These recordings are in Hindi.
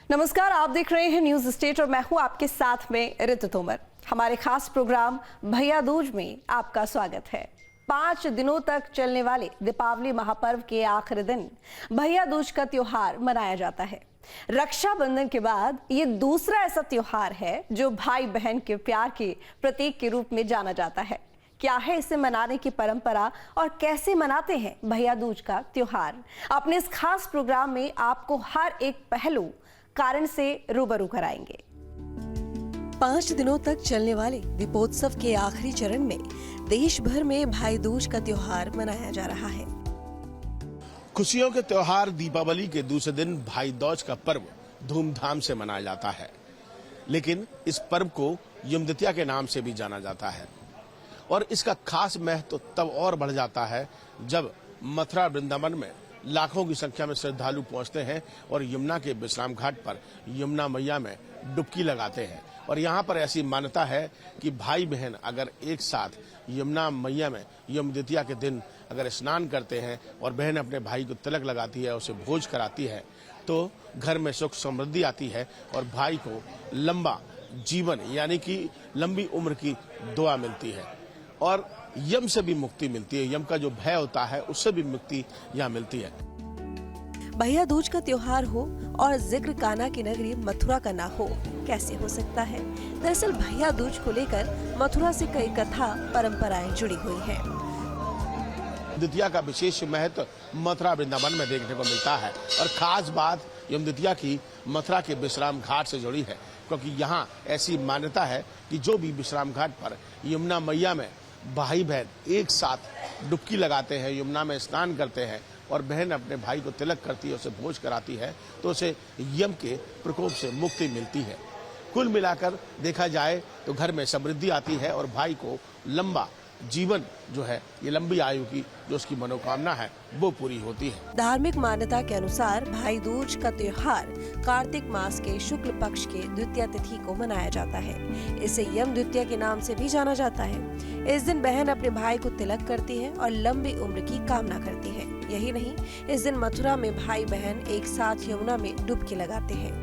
नमस्कार, आप देख रहे हैं न्यूज स्टेट और मैं हूं आपके साथ में ऋतु तोमर। हमारे खास प्रोग्राम भैया दूज में आपका स्वागत है। 5 दिनों तक चलने वाले दीपावली महापर्व के आखिरी दिन भैया दूज का त्योहार मनाया जाता है। रक्षाबंधन के बाद ये दूसरा ऐसा त्योहार है जो भाई बहन के प्यार के प्रतीक के रूप में जाना जाता है। क्या है इसे मनाने की परंपरा और कैसे मनाते हैं भैया दूज का त्योहार? अपने इस खास प्रोग्राम में आपको हर एक पहलू कारण से रूबरू कराएंगे। 5 दिनों तक चलने वाले दीपोत्सव के आखिरी चरण में देश भर में भाई दूज का त्योहार मनाया जा रहा है। खुशियों के त्योहार दीपावली के दूसरे दिन भाई दूज का पर्व धूमधाम से मनाया जाता है, लेकिन इस पर्व को यम द्वितीया के नाम से भी जाना जाता है और इसका खास महत्व तब और बढ़ जाता है जब मथुरा वृंदावन में लाखों की संख्या में श्रद्धालु पहुंचते हैं और यमुना के विश्राम घाट पर यमुना मैया में डुबकी लगाते हैं। और यहाँ पर ऐसी मान्यता है कि भाई बहन अगर एक साथ यमुना मैया में यम द्वितीया के दिन अगर स्नान करते हैं और बहन अपने भाई को तिलक लगाती है, उसे भोज कराती है, तो घर में सुख समृद्धि आती है और भाई को लंबा जीवन यानी कि लंबी उम्र की दुआ मिलती है और यम से भी मुक्ति मिलती है। यम का जो भय होता है उससे भी मुक्ति यहाँ मिलती है। भैया दूज का त्योहार हो और जिक्र कान्हा की नगरी मथुरा का ना हो, कैसे हो सकता है? दरअसल भैया दूज को लेकर मथुरा से कई कथा परंपराएं जुड़ी हुई हैं। द्वितीया का विशेष महत्व मथुरा वृंदावन में देखने को मिलता है और खास बात यम द्वितीया की मथुरा के विश्राम घाट से जुड़ी है, क्योंकि यहाँ ऐसी मान्यता है कि जो भी विश्राम घाट पर यमुना मैया में भाई बहन एक साथ डुबकी लगाते हैं, यमुना में स्नान करते हैं और बहन अपने भाई को तिलक करती है, उसे भोज कराती है, तो उसे यम के प्रकोप से मुक्ति मिलती है। कुल मिलाकर देखा जाए तो घर में समृद्धि आती है और भाई को लंबा जीवन जो है, ये लंबी आयु की जो उसकी मनोकामना है वो पूरी होती है। धार्मिक मान्यता के अनुसार भाई दूज का त्योहार कार्तिक मास के शुक्ल पक्ष के द्वितीया तिथि को मनाया जाता है। इसे यम द्वितीया के नाम से भी जाना जाता है। इस दिन बहन अपने भाई को तिलक करती है और लंबी उम्र की कामना करती है। यही नहीं, इस दिन मथुरा में भाई बहन एक साथ यमुना में डुबकी लगाते हैं।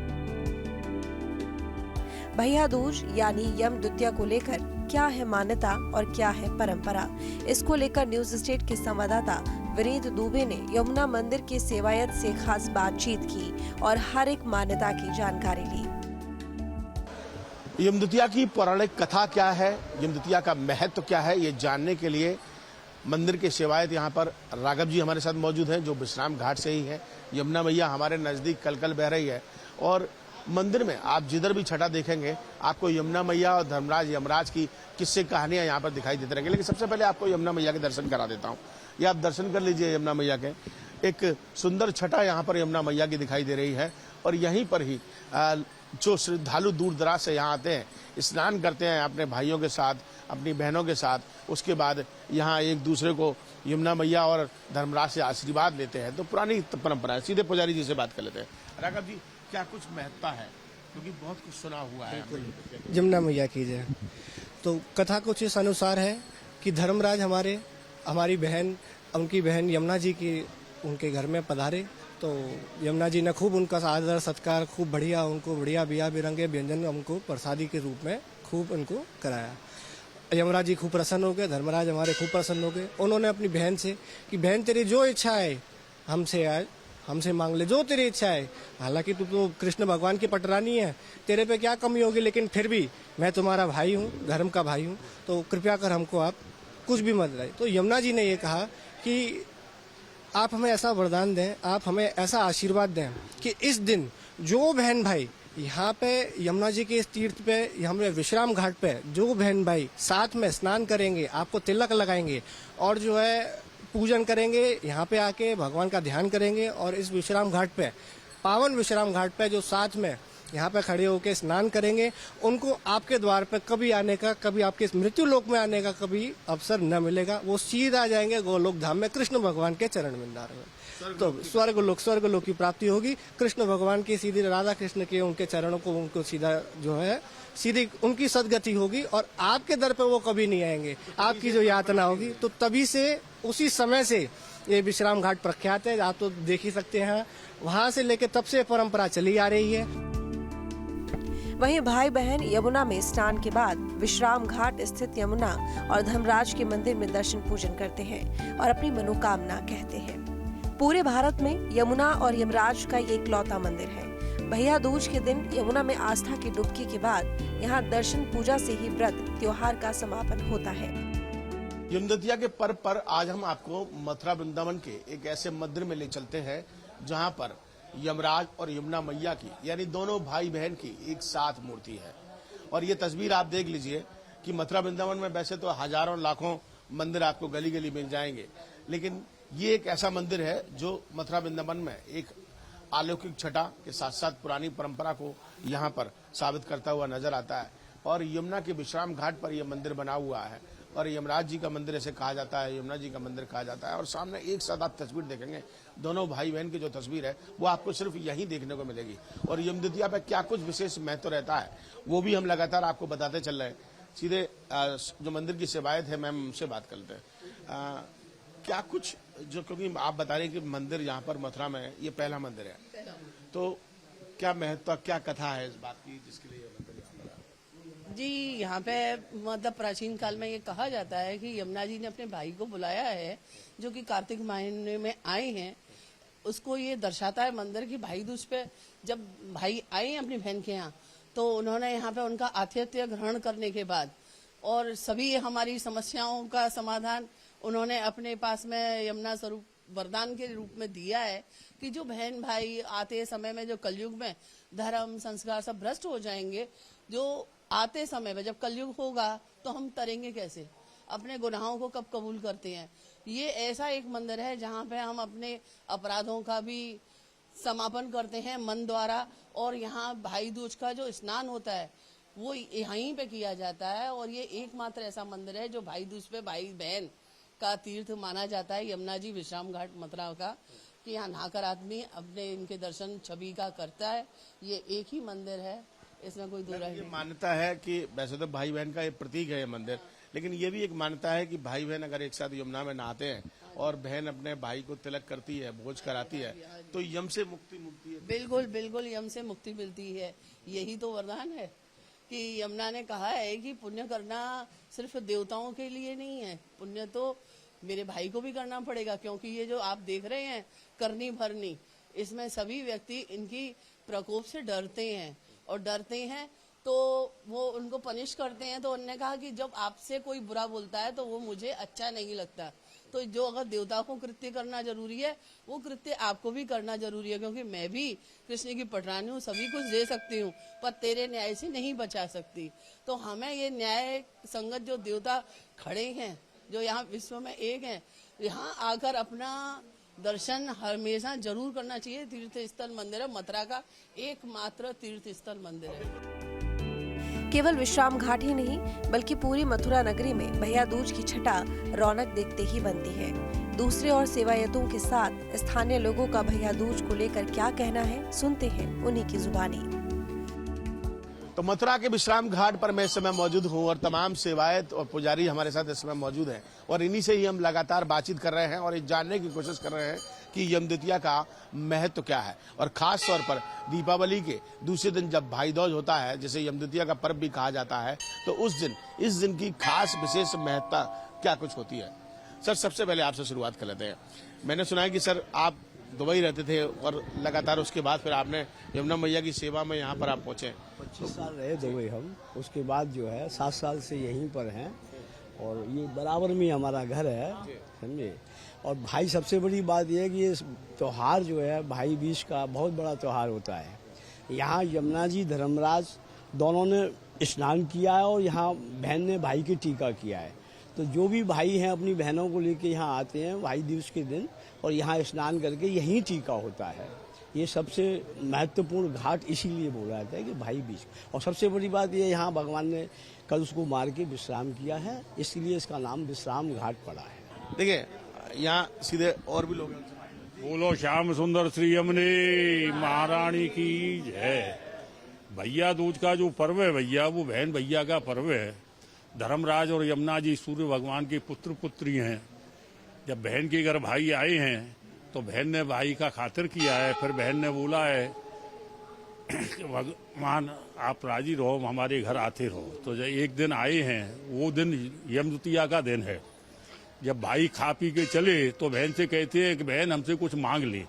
भैया दूज यानी यम द्वितीया को लेकर क्या है मान्यता और क्या है परंपरा, इसको लेकर न्यूज स्टेट के संवाददाता विनीत दुबे ने यमुना मंदिर के सेवायत से खास बातचीत की और हर एक मान्यता की जानकारी ली। यम द्वितीया की पौराणिक कथा क्या है, यम द्वितीया का महत्व क्या है, ये जानने के लिए मंदिर के सेवायत यहाँ पर राघव जी हमारे साथ मौजूद हैं, जो विश्राम घाट से ही है। यमुना मैया हमारे नजदीक कलकल बह रही है और मंदिर में आप जिधर भी छठा देखेंगे आपको यमुना मैया और धर्मराज यमराज की किस्से कहानियां यहाँ पर दिखाई देती रहेंगी। लेकिन सबसे पहले आपको यमुना मैया के दर्शन करा देता हूँ। ये आप दर्शन कर लीजिए यमुना मैया के। एक सुंदर छठा यहाँ पर यमुना मैया की दिखाई दे रही है और यहीं पर ही जो श्रद्धालु दूर दराज से यहाँ आते हैं, स्नान करते हैं अपने भाइयों के साथ, अपनी बहनों के साथ, उसके बाद यहाँ एक दूसरे को यमुना मैया और धर्मराज से आशीर्वाद लेते हैं। तो पुरानी परंपरा है। सीधे पुजारी जी से बात कर लेते हैं। राघव जी, क्या कुछ महत्ता है, क्योंकि बहुत कुछ सुना हुआ है यमुना मैया की जय। तो कथा कुछ इस अनुसार है कि धर्मराज हमारी बहन, उनकी बहन यमुना जी की उनके घर में पधारे, तो यमुना जी ने खूब उनका आदर सत्कार, खूब बढ़िया उनको बढ़िया बिया बिरंगे व्यंजन उनको प्रसादी के रूप में खूब उनको कराया। यमराज जी खूब प्रसन्न हो गए, धर्मराज हमारे खूब प्रसन्न हो गए। उन्होंने अपनी बहन से कि बहन तेरी जो इच्छा है हमसे मांग ले, जो तेरी इच्छा है। हालांकि तू तो कृष्ण भगवान की पटरानी है, तेरे पे क्या कमी होगी, लेकिन फिर भी मैं तुम्हारा भाई हूँ, धर्म का भाई हूँ, तो कृपया कर हमको आप कुछ भी मत लाए। तो यमुना जी ने ये कहा कि आप हमें ऐसा वरदान दें, आप हमें ऐसा आशीर्वाद दें कि इस दिन जो बहन भाई यहाँ पे यमुना जी के इस तीर्थ पे, यहाँ पे विश्राम घाट पे जो बहन भाई साथ में स्नान करेंगे, आपको तिलक लगाएंगे और जो है पूजन करेंगे, यहाँ पे आके भगवान का ध्यान करेंगे और इस विश्राम घाट पे, पावन विश्राम घाट पे जो साथ में यहाँ पे खड़े होकर स्नान करेंगे, उनको आपके द्वार पे कभी आने का, कभी आपके मृत्यु लोक में आने का कभी अवसर न मिलेगा। वो सीधा जाएंगे गोलोक धाम में कृष्ण भगवान के चरण विंदार में, तो स्वर्ग लोक की प्राप्ति होगी। कृष्ण भगवान की सीधी राधा कृष्ण के उनके चरणों को उनको सीधा जो है सीधी उनकी सदगति होगी और आपके दर पे वो कभी नहीं आएंगे, आपकी जो यातना होगी। तो तभी से उसी समय से ये विश्राम घाट प्रख्यात है, आप तो देख ही सकते हैं। वहां से लेके तब से परंपरा चली आ रही है। वहीं भाई बहन यमुना में स्नान के बाद विश्राम घाट स्थित यमुना और धर्मराज के मंदिर में दर्शन पूजन करते हैं और अपनी मनोकामना कहते हैं। पूरे भारत में यमुना और यमराज का ये इकलौता मंदिर है। भैया दूज के दिन यमुना में आस्था की डुबकी के बाद यहाँ दर्शन पूजा से ही व्रत त्योहार का समापन होता है। यमदतिया के पर्व पर आज हम आपको मथुरा वृंदावन के एक ऐसे मंदिर में ले चलते हैं जहां पर यमराज और यमुना मैया की यानी दोनों भाई बहन की एक साथ मूर्ति है। और ये तस्वीर आप देख लीजिए कि मथुरा वृंदावन में वैसे तो हजारों लाखों मंदिर आपको गली गली मिल जाएंगे, लेकिन ये एक ऐसा मंदिर है जो मथुरा वृंदावन में एक अलौकिक छटा के साथ साथ पुरानी परंपरा को यहाँ पर साबित करता हुआ नजर आता है। और यमुना के विश्राम घाट पर यह मंदिर बना हुआ है और यमराज जी का मंदिर ऐसे कहा जाता है, यमुना जी का मंदिर कहा जाता है। और सामने एक साथ आप तस्वीर देखेंगे, दोनों भाई बहन की जो तस्वीर है वो आपको सिर्फ यहीं देखने को मिलेगी। और यमदतिया पे क्या कुछ विशेष महत्व रहता है वो भी हम लगातार आपको बताते चल रहे हैं। सीधे जो मंदिर की सेवायत है मैम उनसे बात करते हैं। क्या कुछ जो, क्योंकि आप बता रहे हैं कि मंदिर यहाँ पर मथुरा में ये पहला मंदिर है, तो क्या महत्व, क्या कथा है इस बात की जिसके लिए जी यहाँ पे मतलब प्राचीन काल में ये कहा जाता है कि यमुना जी ने अपने भाई को बुलाया है जो कि कार्तिक महीने में आए हैं। उसको ये दर्शाता है मंदिर की भाई दूज पे जब भाई आए हैं अपनी बहन के यहाँ, तो उन्होंने यहाँ पे उनका आतिथ्य ग्रहण करने के बाद और सभी हमारी समस्याओं का समाधान उन्होंने अपने पास में यमुना स्वरूप वरदान के रूप में दिया है कि जो बहन भाई आते समय में जो कलयुग में धर्म संस्कार सब भ्रष्ट हो जाएंगे, जो आते समय में जब कलयुग होगा तो हम तरेंगे कैसे, अपने गुनाहों को कब कबूल करते हैं। ये ऐसा एक मंदिर है जहाँ पे हम अपने अपराधों का भी समापन करते हैं मन द्वारा। और यहाँ भाई दूज का जो स्नान होता है वो यहीं पे किया जाता है। और ये एकमात्र ऐसा मंदिर है जो भाई दूज पे भाई बहन का तीर्थ माना जाता है, यमुना जी विश्राम घाट मथुरा का, कि यहाँ नहाकर आदमी अपने इनके दर्शन छवि का करता है। ये एक ही मंदिर है, इसमें कोई दो राय नहीं। मान्यता है कि वैसे तो भाई बहन का एक प्रतीक है ये मंदिर, लेकिन ये भी एक मान्यता है कि भाई बहन अगर एक साथ यमुना में नहाते हैं और बहन अपने भाई को तिलक करती है, भोज कराती है, तो यम से मुक्ति मिलती है। बिल्कुल बिल्कुल यम से मुक्ति मिलती है। यही तो वरदान है कि यमुना ने कहा है कि पुण्य करना सिर्फ देवताओं के लिए नहीं है, पुण्य तो मेरे भाई को भी करना पड़ेगा। क्योंकि ये जो आप देख रहे हैं करनी भरनी, इसमें सभी व्यक्ति इनकी प्रकोप से डरते हैं और डरते हैं तो वो उनको पनिश करते हैं। तो उन्होंने कहा कि जब आपसे कोई बुरा बोलता है तो वो मुझे अच्छा नहीं लगता। तो जो अगर देवताओं को कृत्य करना जरूरी है वो कृत्य आपको भी करना जरूरी है, क्योंकि मैं भी कृष्ण की पटरानी हूँ, सभी कुछ दे सकती हूँ पर तेरे न्याय से नहीं बचा सकती। तो हमें ये न्याय संगत जो देवता खड़े हैं, जो यहाँ विश्व में एक हैं, यहाँ आकर अपना दर्शन हमेशा जरूर करना चाहिए। तीर्थ स्थल मंदिर है, मथुरा का एकमात्र तीर्थ स्थल मंदिर है। केवल विश्राम घाट ही नहीं बल्कि पूरी मथुरा नगरी में भैया दूज की छटा रौनक देखते ही बनती है। दूसरे और सेवायतों के साथ स्थानीय लोगों का भैया दूज को लेकर क्या कहना है, सुनते हैं उन्हीं की जुबानी। तो मथुरा के विश्राम घाट पर मैं इस समय मौजूद हूँ और तमाम सेवायत और पुजारी हमारे साथ इस समय मौजूद हैं और इन्हीं से ही हम लगातार बातचीत कर रहे हैं और ये जानने की कोशिश कर रहे हैं कि यमदतिया का महत्व क्या है। और खास तौर पर दीपावली के दूसरे दिन जब भाई दूज होता है, जिसे यमदतिया का पर्व भी कहा जाता है, तो उस दिन इस दिन की खास विशेष महत्ता क्या कुछ होती है। सर, सबसे पहले आपसे शुरुआत कर लेते हैं। मैंने सुना है कि सर आप दुबई रहते थे और लगातार उसके बाद फिर आपने यमुना मैया की सेवा में यहाँ पर आप पहुंचे। 25 साल रहे दुबई हम, उसके बाद जो है 7 साल से यहीं पर हैं और ये बराबर में हमारा घर है, समझे। और भाई सबसे बड़ी बात यह है कि ये त्यौहार जो है भाई बीज का बहुत बड़ा त्यौहार होता है। यहाँ यमुना जी धर्मराज दोनों ने स्नान किया है और यहाँ बहन ने भाई की टीका किया है। तो जो भी भाई हैं अपनी बहनों को लेके यहाँ आते हैं भाई दूज के दिन और यहाँ स्नान करके यहीं टीका होता है। ये सबसे महत्वपूर्ण घाट इसीलिए बोला जाता है कि भाई बीज। और सबसे बड़ी बात ये यहाँ भगवान ने कल उसको मार के विश्राम किया है, इसलिए इसका नाम विश्राम घाट पड़ा है। देखिए यहाँ सीधे और भी लोग हैं। बोलो श्याम सुंदर श्री यमुने महारानी की जय। भैया दूज का जो पर्व है भैया, वो बहन भैया का पर्व है। धर्मराज और यमुना जी सूर्य भगवान की पुत्र पुत्री हैं। जब बहन के घर भाई आए हैं तो बहन ने भाई का खातिर किया है। फिर बहन ने बोला है भगवान आप राजी रहो, हमारे घर आते रहो। तो जब एक दिन आए हैं, वो दिन यम द्वितीया का दिन है। जब भाई खा पी के चले तो बहन से कहते हैं कि बहन हमसे कुछ मांग ले।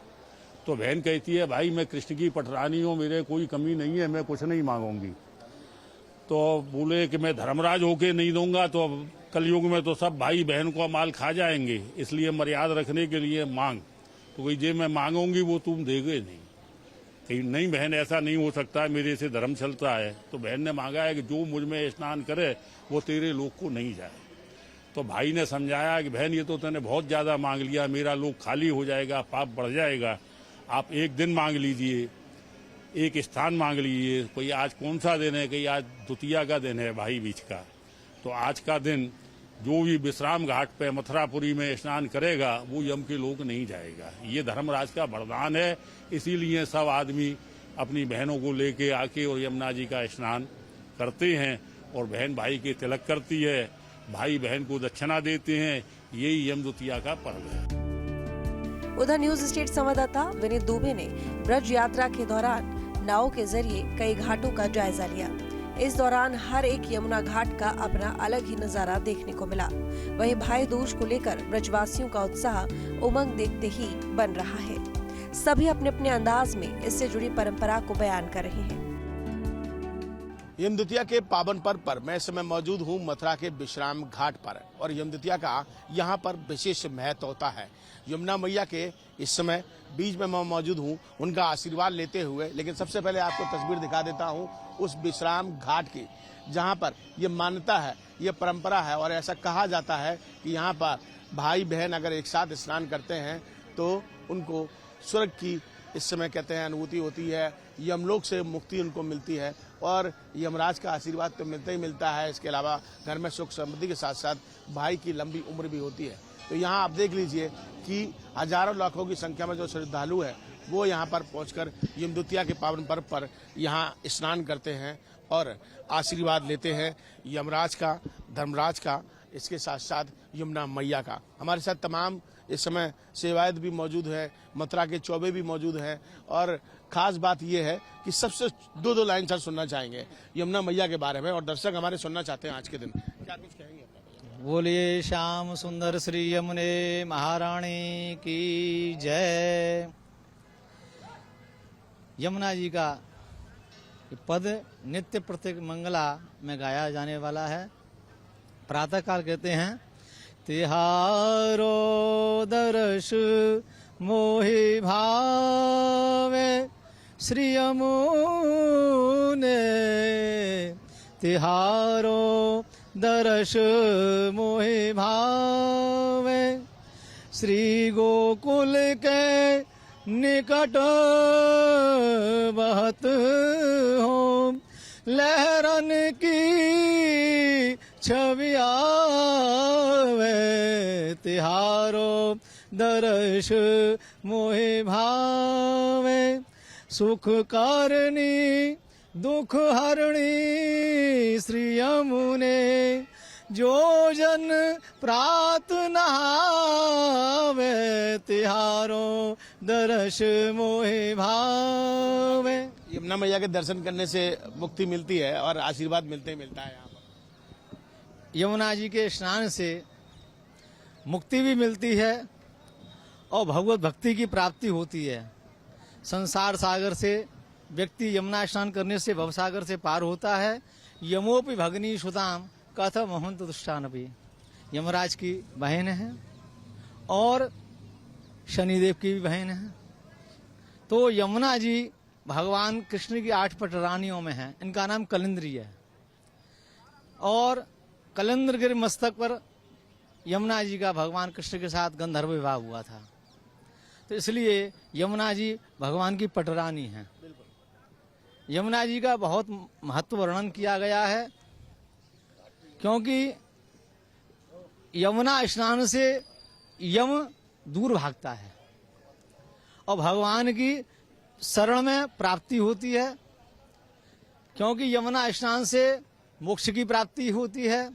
तो बहन कहती है भाई मैं कृष्ण की पटरानी हूँ, मेरे कोई कमी नहीं है, मैं कुछ नहीं मांगूंगी। तो बोले कि मैं धर्मराज होके नहीं दूंगा, तो अब कलयुग में तो सब भाई बहन को माल खा जाएंगे, इसलिए मर्यादा रखने के लिए मांग। तो कोई जे मैं मांगूंगी वो तुम देगे नहीं। कहीं नहीं बहन ऐसा नहीं हो सकता, मेरे से धर्म चलता है। तो बहन ने मांगा है कि जो मुझ में स्नान करे वो तेरे लोक को नहीं जाए। तो भाई ने समझाया कि बहन ये तो तूने बहुत ज्यादा मांग लिया, मेरा लोक खाली हो जाएगा, पाप बढ़ जाएगा। आप एक दिन मांग लीजिए, एक स्थान मांग लीजिए। कोई आज कौन सा दिन है, कहीं आज द्वितीया का दिन है भाई बीच का। तो आज का दिन जो भी विश्राम घाट पे मथुरापुरी में स्नान करेगा वो यम के लोक नहीं जाएगा। ये धर्मराज का वरदान है, इसीलिए सब आदमी अपनी बहनों को लेके आके और यमुना जी का स्नान करते हैं और बहन भाई के तिलक करती है, भाई बहन को दक्षिणा देते हैं। यही यम द्वितीया का पर्व है। उधर न्यूज स्टेट संवाददाता विनीत दुबे ने ब्रज यात्रा के दौरान नाव के जरिए कई घाटों का जायजा लिया। इस दौरान हर एक यमुना घाट का अपना अलग ही नजारा देखने को मिला। वहीं भाई दूज को लेकर ब्रजवासियों का उत्साह उमंग देखते ही बन रहा है। सभी अपने अपने अंदाज में इससे जुड़ी परंपरा को बयान कर रहे हैं। यम द्वितीया के पावन पर्व पर मैं इस समय मौजूद हूँ मथुरा के विश्राम घाट पर और यम द्वितीया का यहाँ पर विशेष महत्व होता है। यमुना मैया के इस समय बीच में मैं मौजूद हूँ उनका आशीर्वाद लेते हुए। लेकिन सबसे पहले आपको तस्वीर दिखा देता हूँ उस विश्राम घाट की, जहाँ पर ये मान्यता है, ये परंपरा है और ऐसा कहा जाता है कि यहाँ पर भाई बहन अगर एक साथ स्नान करते हैं तो उनको स्वर्ग की इस समय कहते हैं अनुभूति होती है, यमलोक से मुक्ति उनको मिलती है और यमराज का आशीर्वाद तो मिलता ही मिलता है। इसके अलावा घर में सुख समृद्धि के साथ साथ भाई की लंबी उम्र भी होती है। तो यहाँ आप देख लीजिए कि हजारों लाखों की संख्या में जो श्रद्धालु है वो यहाँ पर पहुंचकर यम द्वितीया के पावन पर्व पर यहाँ स्नान करते हैं और आशीर्वाद लेते हैं यमराज का, धर्मराज का, इसके साथ साथ यमुना मैया का। हमारे साथ तमाम इस समय सेवायत भी मौजूद है, मथुरा के चौबे भी मौजूद हैं और खास बात यह है कि सबसे दो लाइन सर सुनना चाहेंगे यमुना मैया के बारे में और दर्शक हमारे सुनना चाहते हैं आज के दिन। क्या कुछ कहेंगे? बोलिए श्याम सुंदर श्री यमुने महारानी की जय। यमुना जी का पद नित्य प्रत्येक मंगला में गाया जाने वाला है। प्रातः काल कहते हैं तिहारो दर्श मोहि भावे श्री यमुने, तिहारो दर्श मोहि भावे श्री गोकुल के निकट बहत हो लहरन की छवि आवे, तिहारो दर्श मोहि भावे सुख कारणी दुख हरणी श्री यमुने, जो जन प्रार्थना वे तिहारो दर्श मोहि भावे। यमुना मैया के दर्शन करने से मुक्ति मिलती है और आशीर्वाद मिलता है यहाँ पर। यमुना जी के स्नान से मुक्ति भी मिलती है और भगवत भक्ति की प्राप्ति होती है। संसार सागर से व्यक्ति यमुना स्नान करने से भवसागर से पार होता है। यमोपि भगनी सुदाम कथम महंत दुष्टान भी, यमराज की बहन है और शनिदेव की भी बहन है। तो यमुना जी भगवान कृष्ण की 8 पटरानियों में है। इनका नाम कलिंद्री है और कलिंद्र के मस्तक पर यमुना जी का भगवान कृष्ण के साथ गंधर्व विवाह हुआ था। तो इसलिए यमुना जी भगवान की पटरानी हैं। यमुना जी का बहुत महत्व वर्णन किया गया है क्योंकि यमुना स्नान से यम दूर भागता है और भगवान की शरण में प्राप्ति होती है। क्योंकि यमुना स्नान से मोक्ष की प्राप्ति होती है,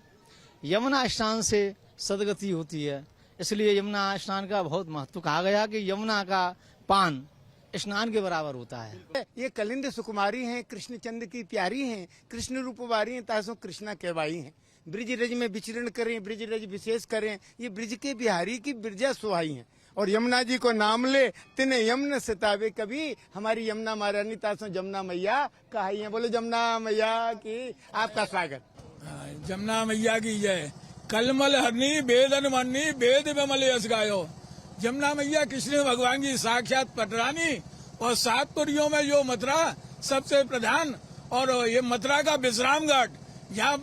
यमुना स्नान से सदगति होती है। इसलिए यमुना स्नान का बहुत महत्व कहा गया कि यमुना का पान स्नान के बराबर होता है। ये कलिंद सुकुमारी हैं, कृष्णचंद्र की प्यारी हैं, कृष्ण रूपवारी हैं, तासो कृष्णा कहवाई हैं। ब्रिज रज में विचरण करें, ब्रिज रज विशेष करें, ये ब्रिज के बिहारी की ब्रिजा सुहाई हैं। और यमुना जी को नाम ले तिने यमुना सितावे कभी, हमारी यमुना महारानी तासो जमुना मैया कहाई है। बोलो जमुना मैया की आपका स्वागत। जमुना मैया की जय। कलमल हरनी वेदन मन्नी वेद विमल यश गायो। जमुना मैया कृष्ण भगवान की साक्षात पटरानी और 7 पुरियों में जो मथुरा सबसे प्रधान और ये मथुरा का विश्राम घाट, यहाँ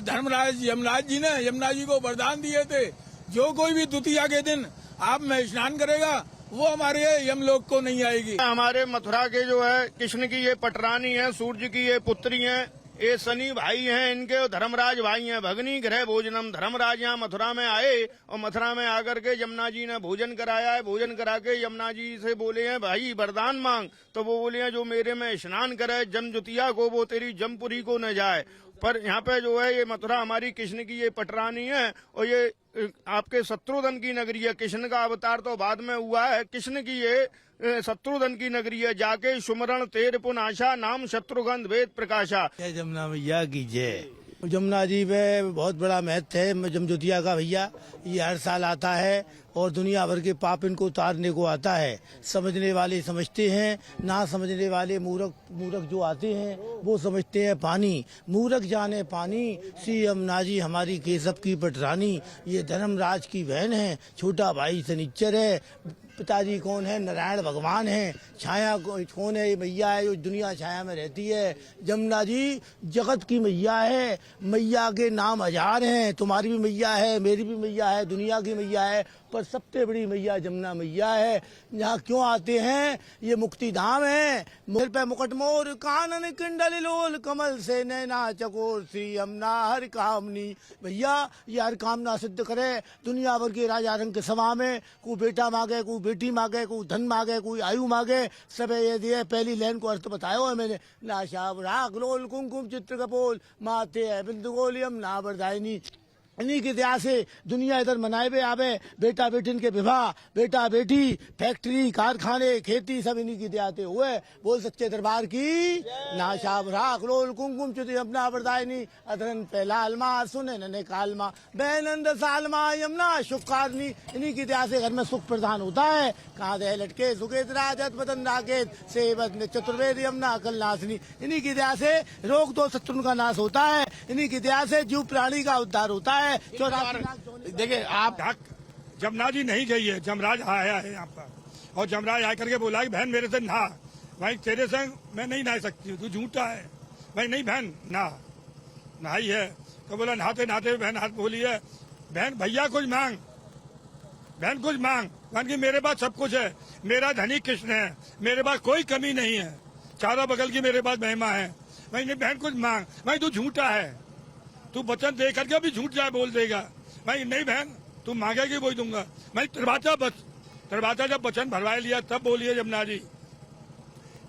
धर्मराज यमराज जी ने यमुना जी को वरदान दिए थे, जो कोई भी द्वितीया के दिन आप में स्नान करेगा वो हमारे यमलोक को नहीं आएगी। हमारे मथुरा के जो है कृष्ण की ये पटरानी है, सूर्य की ये पुत्री है, ये शनि भाई हैं, इनके धर्मराज भाई हैं। भगनी गृह भोजनम, धर्मराज यहाँ मथुरा में आए और मथुरा में आकर के यमुना जी ने भोजन कराया है। भोजन करा के यमुना जी से बोले हैं भाई वरदान मांग, तो वो बोले हैं जो मेरे में स्नान करे जम जुतिया को वो तेरी जमपुरी को न जाए। पर यहाँ पे जो है ये मथुरा हमारी कृष्ण की ये पटरानी है और ये आपके शत्रुघ्न की नगरी है। कृष्ण का अवतार तो बाद में हुआ है, कृष्ण की ये शत्रुघ्न की नगरी है। जाके सुमरण तेर पुनाशा, नाम शत्रुघ्न वेद प्रकाशा। जय जमुना मैया की जय। जमुना जी में बहुत बड़ा महत्व है जमजुतिया का भैया। ये हर साल आता है और दुनिया भर के पाप इनको उतारने को आता है। समझने वाले समझते हैं, ना समझने वाले मूर्ख जो आते हैं वो समझते हैं पानी। मूर्ख जाने पानी, श्री यमुना जी हमारी केशव की पटरानी। ये धर्मराज की बहन है, छोटा भाई शनिचर है, पिताजी कौन है? नारायण भगवान है। छाया कौन है? ये मैया है जो दुनिया छाया में रहती है। जमुना जी जगत की मैया है। मैया के नाम 1000 हैं, तुम्हारी भी मैया है, मेरी भी मैया है, दुनिया की मैया है, पर सबसे बड़ी मैया जमुना मैया है। यहाँ क्यों आते हैं? ये मुक्ति धाम है। सिर पे मुकुट मोर, कानन कुंडल लोल, कमल से नैना चकोर, श्री यमुना हर कामनी। भैया ये हर कामना सिद्ध करे। दुनिया भर के राजा रंग के सभा में कोई बेटा मांगे, कोई बेटी मांगे, कोई धन मांगे, कोई आयु मांगे, सब ये दिए। पहली लाइन को अर्थ बताया है मैंने। नाशाब राग लोल कुमकुम चित्र कपोल, माते है बिंदु गोल यमुना वरदायिनी। इन्हीं की दया से दुनिया इधर मनाए हुए आवे। बेटा बेटिन के विवाह, बेटा बेटी, फैक्ट्री, कारखाने, खेती सब इन्हीं की दया से हुए। बोल सच्चे दरबार की नाशाब राख लोल कुमकुम चुति यमुना वरदायिनी। अधरन पहलालमा सुने नने कालमा, बैनंद सालमा यमुना शुकारनी। इन्हीं की दया से घर में सुख प्रदान होता है। कहा दे लटके सुकेत राजत बदन राकेत, सेवत चतुर्वेद यमुना कलनाशनी। इन्हीं की दया से रोग तो शत्रु का नाश होता है। इन्हीं की दया से जीव प्राणी का उद्धार होता है। देखिए आप जमुना जी नहीं गई है, जमराज आया है यहाँ पर और जमराज आकर के बोला कि बहन मेरे से नहा। भाई तेरे संग मैं नहीं नहा सकती, तू झूठा है। भाई नहीं बहन नहाई है। तो बोला नहाते नहाते बहन हाथ बोली है, बहन भैया कुछ मांग, बहन कुछ मांग। बहन की मेरे पास सब कुछ है, मेरा धनी कृष्ण है, मेरे पास कोई कमी नहीं है, चारों बगल की मेरे पास महिमा है। भाई नहीं बहन कुछ मांग। भाई तू झूठा है, तू वचन दे करके भी झूठ जाए बोल देगा। भाई नहीं बहन तू मांगेगी वही दूंगा। भाई त्रिभाषा जब वचन भरवाए लिया तब बोलिए जमुना जी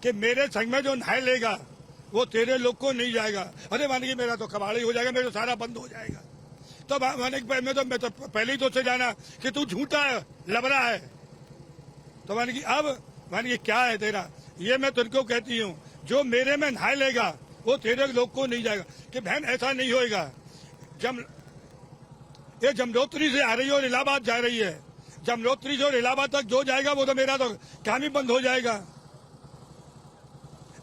कि मेरे संग में जो नहाए लेगा वो तेरे लोग को नहीं जाएगा। अरे मान की मेरा तो कबाड़ी हो जाएगा, मेरा तो सारा बंद हो जाएगा। तो मैं तो पहले ही तो से जाना कि तू झूठा है, लबरा है। तो मान की अब मान की क्या है तेरा? ये मैं तुमको कहती हूँ, जो मेरे में नहाए लेगा वो तेरे लोग को नहीं जाएगा। कि बहन ऐसा नहीं होएगा। ये जमनोत्री से आ रही है और इलाहाबाद जा रही है। जमनोत्री से और इलाहाबाद तक जो जाएगा वो तो मेरा तो काम ही बंद हो जाएगा।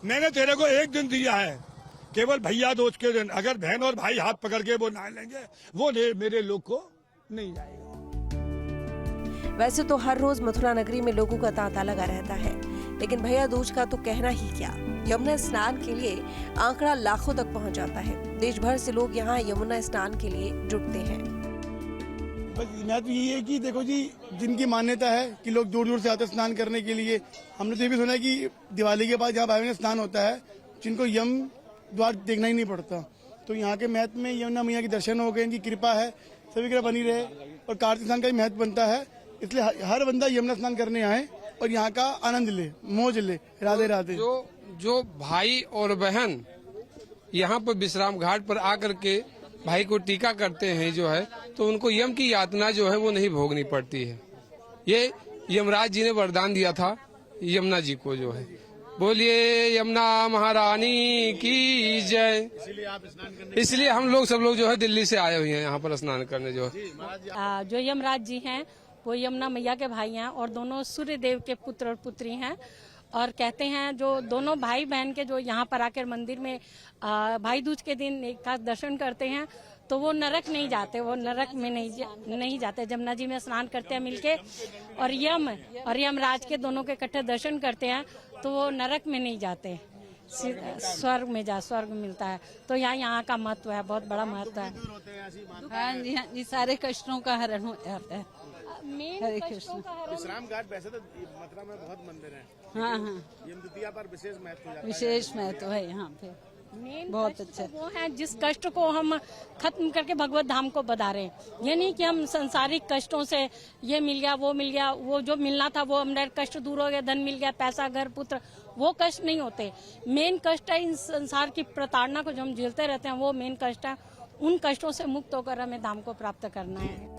मैंने तेरे को एक दिन दिया है, केवल भैया दूज के दिन। अगर बहन और भाई हाथ पकड़ के वो नहा लेंगे वो मेरे लोग को नहीं जाएगा। वैसे तो हर रोज मथुरा नगरी में लोगों का तांता लगा रहता है, लेकिन भैया दूज का तो कहना ही क्या। यमुना स्नान के लिए आंकड़ा लाखों तक पहुंच जाता है। देश भर से लोग यहाँ यमुना स्नान के लिए जुटते हैं। बस महत्व यही है कि देखो जी, जिनकी मान्यता है कि लोग दूर दूर से आते स्नान करने के लिए। हमने तो ये भी सुना है कि दिवाली के बाद जहाँ भाई स्नान होता है, जिनको यम द्वार देखना ही नहीं पड़ता। तो यहाँ के महत्व में यमुना मैया के दर्शन हो गए, इनकी कृपा है, सभी कृपा बनी रहे। और कार्तिक स्नान का भी महत्व बनता है, इसलिए हर बंदा यमुना स्नान करने आए और यहाँ का आनंद ले, मौज ले। राधे राधे। जो भाई और बहन यहाँ पर विश्राम घाट पर आकर के भाई को टीका करते हैं जो है, तो उनको यम की यातना जो है वो नहीं भोगनी पड़ती है। ये यमराज जी ने वरदान दिया था यमुना जी को जो है। बोलिए यमुना महारानी की जय। इसलिए हम लोग सब लोग जो है दिल्ली से आए हुए हैं यहाँ पर स्नान करने जो है। जो यमराज जी हैं वो यमुना मैया के भाई हैं और दोनों सूर्य देव के पुत्र और पुत्री हैं। और कहते हैं जो दोनों भाई बहन के जो यहाँ पर आकर मंदिर में भाई दूज के दिन एक साथ दर्शन करते हैं तो वो नरक नहीं जाते, वो नरक में नहीं जाते। जमुना जी में स्नान करते हैं मिलके और यमराज के दोनों के इकट्ठे दर्शन करते हैं तो वो नरक में नहीं जाते, स्वर्ग में स्वर्ग मिलता है। तो यहाँ का महत्व है, बहुत बड़ा महत्व है। हाँ जी, सारे कष्टों का हरण हो जाता है। हरे कृष्ण। विश्राम घाट वैसे तो मथुरा में बहुत मंदिर हैं। हाँ, यमद्वितीया पर विशेष महत्व हो जाता है। विशेष महत्व है यहाँ पे, बहुत अच्छा। वो है जिस कष्ट को हम खत्म करके भगवत धाम को बधा रहे हैं। ये नहीं कि हम संसारिक कष्टों से ये मिल गया वो मिल गया, वो जो मिलना था वो हमारे कष्ट दूर हो गया, धन मिल गया, पैसा घर पुत्र, वो कष्ट नहीं होते। मेन कष्ट है इन संसार की प्रताड़ना को जो हम झेलते रहते हैं, वो मेन कष्ट है। उन कष्टों से मुक्त होकर हमें धाम को प्राप्त करना है।